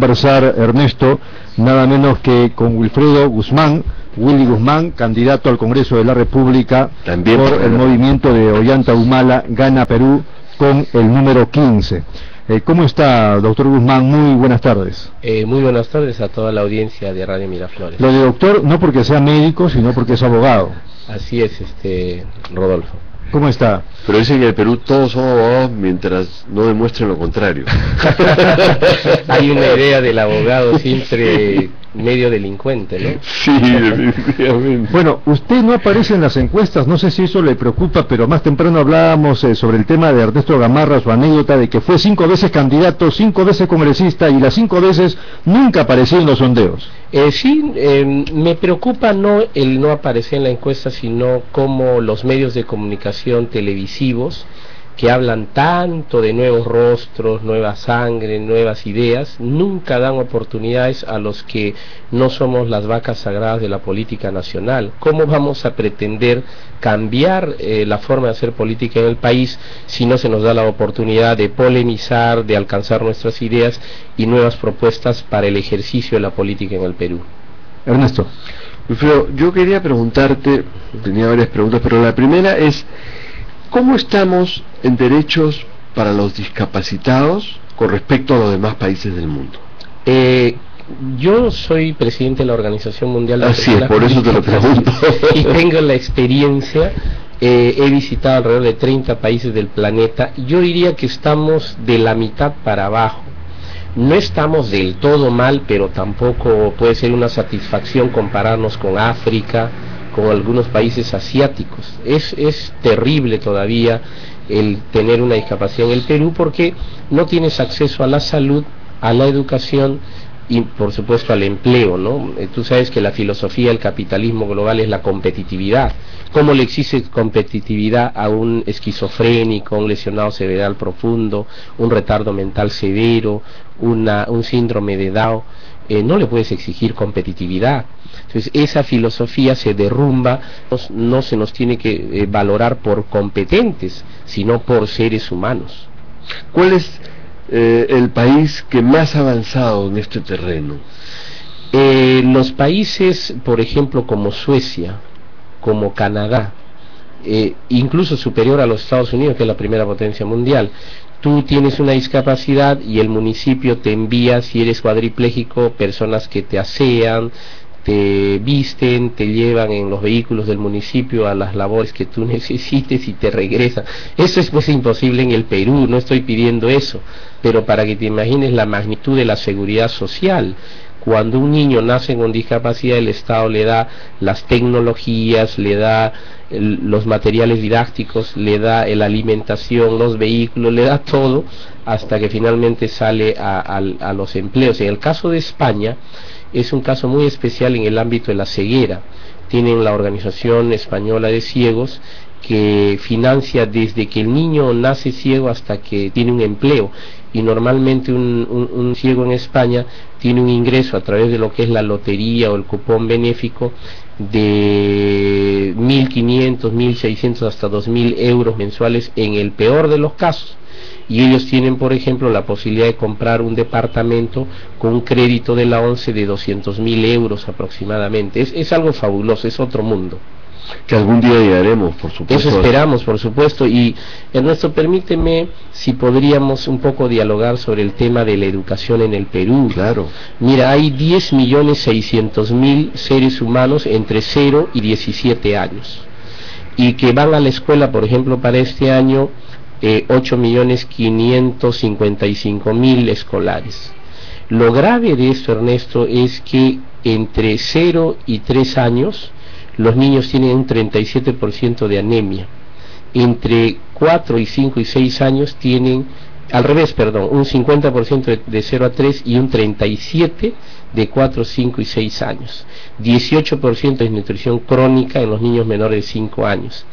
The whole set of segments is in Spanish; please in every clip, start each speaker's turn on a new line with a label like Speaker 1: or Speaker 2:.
Speaker 1: conversar, Ernesto, nada menos que con Wilfredo Guzmán, Willy Guzmán, candidato al Congreso de la República
Speaker 2: también
Speaker 1: por el movimiento de Ollanta Humala, Gana Perú, con el número 15. ¿Cómo está, doctor Guzmán? Muy buenas tardes.
Speaker 3: Muy buenas tardes a toda la audiencia de Radio Miraflores.
Speaker 1: Lo de doctor, no porque sea médico, sino porque es abogado.
Speaker 3: Así es, Rodolfo.
Speaker 1: ¿Cómo está?
Speaker 2: Pero dicen que en el Perú todos son abogados mientras no demuestren lo contrario.
Speaker 3: Hay una idea del abogado siempre medio delincuente, ¿no?
Speaker 2: Sí, definitivamente.
Speaker 1: Bueno, usted no aparece en las encuestas, no sé si eso le preocupa, pero más temprano hablábamos sobre el tema de Ernesto Gamarra, su anécdota de que fue 5 veces candidato, 5 veces congresista y las 5 veces nunca apareció en los sondeos.
Speaker 3: Me preocupa no el no aparecer en la encuesta, sino cómo los medios de comunicación televisivos que hablan tanto de nuevos rostros, nueva sangre, nuevas ideas, nunca dan oportunidades a los que no somos las vacas sagradas de la política nacional. ¿Cómo vamos a pretender cambiar la forma de hacer política en el país si no se nos da la oportunidad de polemizar, de alcanzar nuestras ideas y nuevas propuestas para el ejercicio de la política en el Perú?
Speaker 1: Ernesto.
Speaker 2: Wilfredo, yo quería preguntarte, tenía varias preguntas, pero la primera es: ¿cómo estamos en derechos para los discapacitados con respecto a los demás países del mundo?
Speaker 3: Yo soy presidente de la Organización Mundial de
Speaker 2: Así es, por eso te lo pregunto.
Speaker 3: Y tengo la experiencia, he visitado alrededor de 30 países del planeta. Yo diría que estamos de la mitad para abajo. No estamos del todo mal, pero tampoco puede ser una satisfacción compararnos con África, con algunos países asiáticos. Es terrible todavía el tener una discapacidad en el Perú, porque no tienes acceso a la salud, a la educación y por supuesto al empleo, ¿no? Tú sabes que la filosofía del capitalismo global es la competitividad. ¿Cómo le exige competitividad a un esquizofrénico, un lesionado cerebral profundo, un retardo mental severo, un síndrome de Down? No le puedes exigir competitividad. Entonces esa filosofía se derrumba. No se nos tiene que valorar por competentes, sino por seres humanos.
Speaker 2: ¿Cuál es el país que más ha avanzado en este terreno?
Speaker 3: Los países, por ejemplo, como Suecia, como Canadá, incluso superior a los Estados Unidos, que es la primera potencia mundial. Tú tienes una discapacidad y el municipio te envía, si eres cuadripléjico, personas que te asean, te visten, te llevan en los vehículos del municipio a las labores que tú necesites y te regresan. Eso es pues imposible en el Perú, no estoy pidiendo eso, pero para que te imagines la magnitud de la seguridad social. Cuando un niño nace con discapacidad, el Estado le da las tecnologías, le da los materiales didácticos, le da la alimentación, los vehículos, le da todo, hasta que finalmente sale a los empleos. En el caso de España, es un caso muy especial en el ámbito de la ceguera. Tienen la Organización Española de Ciegos, que financia desde que el niño nace ciego hasta que tiene un empleo, y normalmente un ciego en España tiene un ingreso a través de lo que es la lotería o el cupón benéfico de 1.500, 1.600 hasta 2.000 euros mensuales en el peor de los casos. Y ellos tienen, por ejemplo, la posibilidad de comprar un departamento con un crédito de la ONCE de 200.000 euros aproximadamente. Es algo fabuloso, es otro mundo.
Speaker 2: Que algún día llegaremos, por supuesto.
Speaker 3: Eso esperamos, por supuesto. Y Ernesto, permíteme si podríamos un poco dialogar sobre el tema de la educación en el Perú.
Speaker 2: Claro.
Speaker 3: Mira, hay 10.600.000 seres humanos entre 0 y 17 años. Y que van a la escuela, por ejemplo, para este año, 8.555.000 escolares. Lo grave de esto, Ernesto, es que entre 0 y 3 años los niños tienen un 37% de anemia. Entre 4 y 5 y 6 años tienen, al revés, perdón, un 50% de 0 a 3 y un 37% de 4, 5 y 6 años. 18% de desnutrición crónica en los niños menores de 5 años.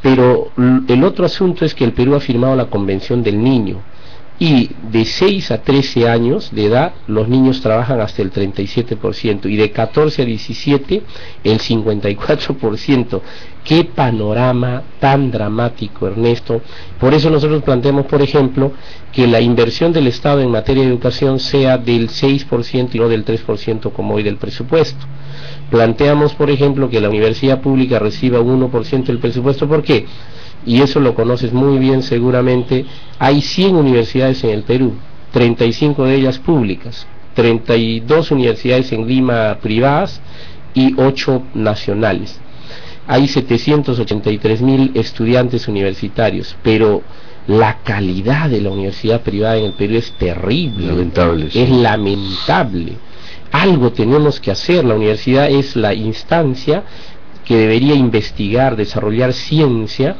Speaker 3: Pero el otro asunto es que el Perú ha firmado la Convención del Niño, Y de 6 a 13 años de edad, los niños trabajan hasta el 37%, y de 14 a 17, el 54%. ¡Qué panorama tan dramático, Ernesto! Por eso nosotros planteamos, por ejemplo, que la inversión del Estado en materia de educación sea del 6% y no del 3% como hoy del presupuesto. Planteamos, por ejemplo, que la universidad pública reciba un 1% del presupuesto. ¿Por qué? Y eso lo conoces muy bien seguramente. Hay 100 universidades en el Perú, 35 de ellas públicas, 32 universidades en Lima privadas y 8 nacionales. Hay 783.000 estudiantes universitarios, pero la calidad de la universidad privada en el Perú es terrible,
Speaker 2: lamentable, sí.
Speaker 3: Es lamentable. Algo tenemos que hacer. La universidad es la instancia que debería investigar, desarrollar ciencia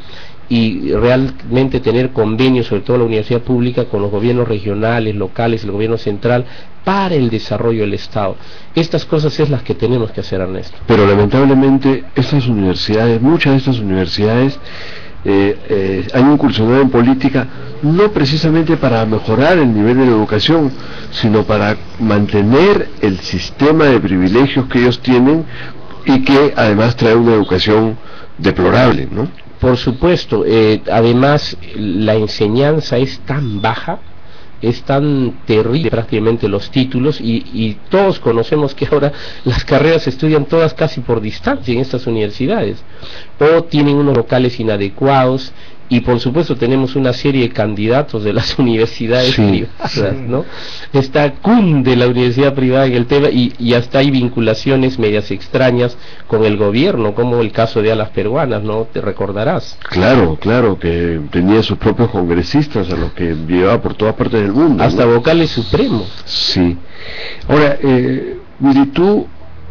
Speaker 3: y realmente tener convenios, sobre todo la universidad pública, con los gobiernos regionales, locales, el gobierno central, para el desarrollo del Estado. Estas cosas es las que tenemos que hacer, Ernesto.
Speaker 2: Pero lamentablemente estas universidades, muchas de estas universidades han incursionado en política no precisamente para mejorar el nivel de la educación, sino para mantener el sistema de privilegios que ellos tienen y que además trae una educación deplorable, ¿no?
Speaker 3: Por supuesto, además la enseñanza es tan baja, es tan terrible prácticamente los títulos, y todos conocemos que ahora las carreras se estudian todas casi por distancia en estas universidades, o tienen unos locales inadecuados, y por supuesto tenemos una serie de candidatos de las universidades privadas, ¿no? Está cunde la universidad privada en el tema, y hasta hay vinculaciones medias extrañas con el gobierno, como el caso de Alas Peruanas, ¿no? Te recordarás.
Speaker 2: Claro, claro, que tenía sus propios congresistas a los que llevaba por todas partes del mundo.
Speaker 3: Hasta
Speaker 2: ¿no?
Speaker 3: vocales supremos.
Speaker 2: Sí. Ahora, Willy, tú,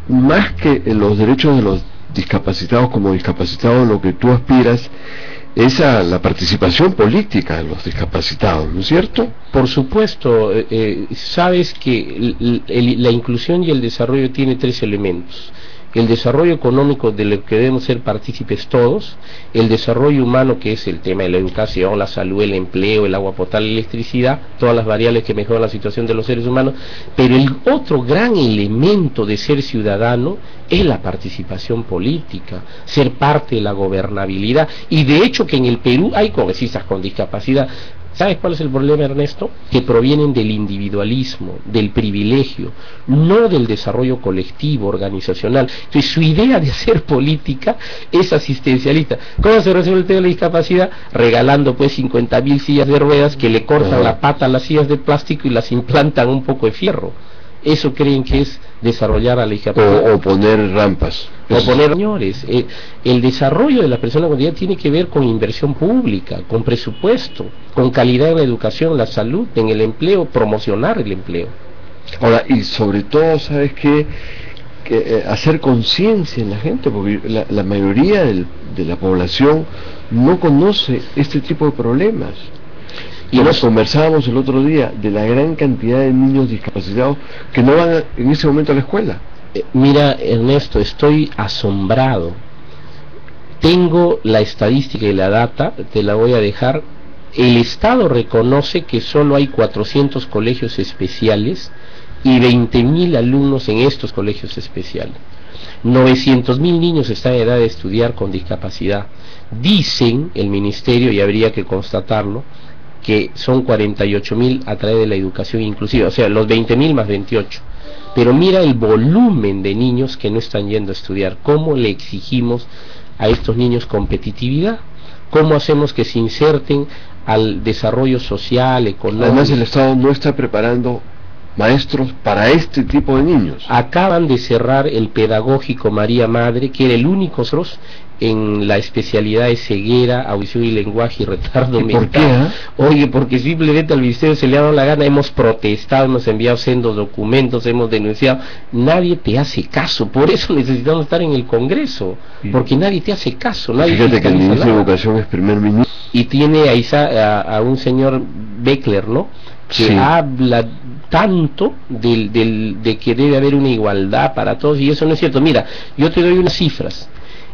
Speaker 2: más que en los derechos de los discapacitados como discapacitados, lo que tú aspiras es a la participación política de los discapacitados, ¿no es cierto?
Speaker 3: Por supuesto. Sabes que la inclusión y el desarrollo tiene 3 elementos: el desarrollo económico, de lo que debemos ser partícipes todos; el desarrollo humano, que es el tema de la educación, la salud, el empleo, el agua potable, la electricidad, todas las variables que mejoran la situación de los seres humanos; pero el otro gran elemento de ser ciudadano es la participación política, ser parte de la gobernabilidad. Y de hecho que en el Perú hay congresistas con discapacidad. ¿Sabes cuál es el problema, Ernesto? Que provienen del individualismo, del privilegio, no del desarrollo colectivo, organizacional. Entonces su idea de hacer política es asistencialista. ¿Cómo se resuelve el tema de la discapacidad? Regalando pues 50.000 sillas de ruedas que le cortan la pata a las sillas de plástico y las implantan un poco de fierro. Eso creen que es desarrollar a la discapacidad.
Speaker 2: O poner rampas.
Speaker 3: Señores, el desarrollo de la persona con discapacidad tiene que ver con inversión pública, con presupuesto, con calidad en la educación, la salud, en el empleo, promocionar el empleo.
Speaker 2: Ahora, y sobre todo, ¿sabes qué? Hacer conciencia en la gente, porque la mayoría de la población no conoce este tipo de problemas. Y nos conversábamos el otro día de la gran cantidad de niños discapacitados que no van en ese momento a la escuela.
Speaker 3: Mira, Ernesto, estoy asombrado. Tengo la estadística y la data, te la voy a dejar. El Estado reconoce que solo hay 400 colegios especiales y 20.000 alumnos en estos colegios especiales. 900.000 niños están en edad de estudiar con discapacidad. Dicen el ministerio, y habría que constatarlo, que son 48.000 a través de la educación inclusiva, o sea, los 20.000 más 28. Pero mira el volumen de niños que no están yendo a estudiar. ¿Cómo le exigimos a estos niños competitividad? ¿Cómo hacemos que se inserten al desarrollo social, económico?
Speaker 2: Además, el Estado no está preparando maestros para este tipo de niños.
Speaker 3: Acaban de cerrar el pedagógico María Madre, que era el único en la especialidad de ceguera, audición y lenguaje y retardo mental.
Speaker 2: ¿Por qué?
Speaker 3: Oye, porque simplemente al ministerio se le ha dado la gana. Hemos protestado, hemos enviado sendos documentos, hemos denunciado. Nadie te hace caso. Por eso necesitamos estar en el Congreso, porque nadie te hace caso. Nadie.
Speaker 2: Fíjate que el ministro de Educación es primer ministro.
Speaker 3: Y tiene a un señor Beckler, ¿no? Que habla tanto de que debe haber una igualdad para todos, y eso no es cierto. Mira, yo te doy unas cifras.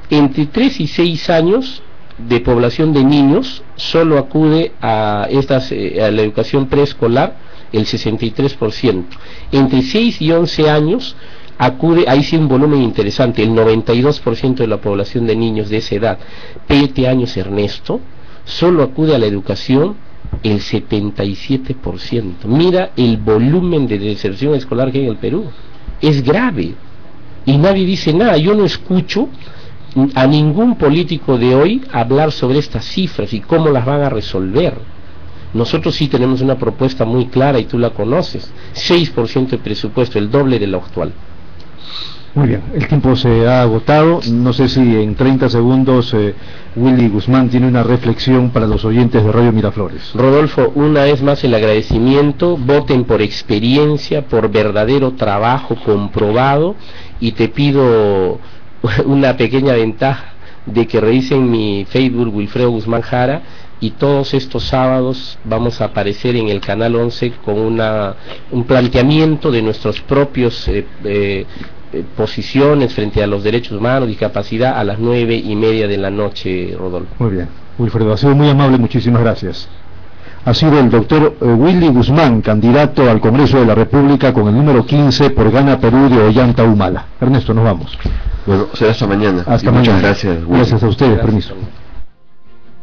Speaker 3: Entre 3 y 6 años de población de niños solo acude a a la educación preescolar el 63%. Entre 6 y 11 años acude, ahí sí un volumen interesante, el 92% de la población de niños de esa edad. 7 años, Ernesto, solo acude a la educación el 77%. Mira el volumen de deserción escolar que hay en el Perú. Es grave. Y nadie dice nada. Yo no escucho a ningún político de hoy hablar sobre estas cifras y cómo las van a resolver. Nosotros sí tenemos una propuesta muy clara y tú la conoces. 6% de presupuesto, el doble de lo actual.
Speaker 1: Muy bien, el tiempo se ha agotado. No sé si en 30 segundos Willy Guzmán tiene una reflexión para los oyentes de Radio Miraflores.
Speaker 3: Rodolfo, una vez más el agradecimiento. Voten por experiencia, por verdadero trabajo comprobado, y te pido una pequeña ventaja de que revisen mi Facebook, Wilfredo Guzmán Jara, y todos estos sábados vamos a aparecer en el Canal 11 con un planteamiento de nuestros propios posiciones frente a los derechos humanos, discapacidad, a las 9:30 de la noche, Rodolfo.
Speaker 1: Muy bien, Wilfredo, ha sido muy amable, muchísimas gracias. Ha sido el doctor Willy Guzmán, candidato al Congreso de la República con el número 15 por Gana Perú de Ollanta Humala. Ernesto, nos vamos.
Speaker 2: Bueno, será hasta mañana.
Speaker 1: Hasta
Speaker 2: mañana.
Speaker 1: Muchas
Speaker 2: gracias, Willy.
Speaker 1: Gracias a ustedes,
Speaker 3: Gracias.
Speaker 1: Permiso.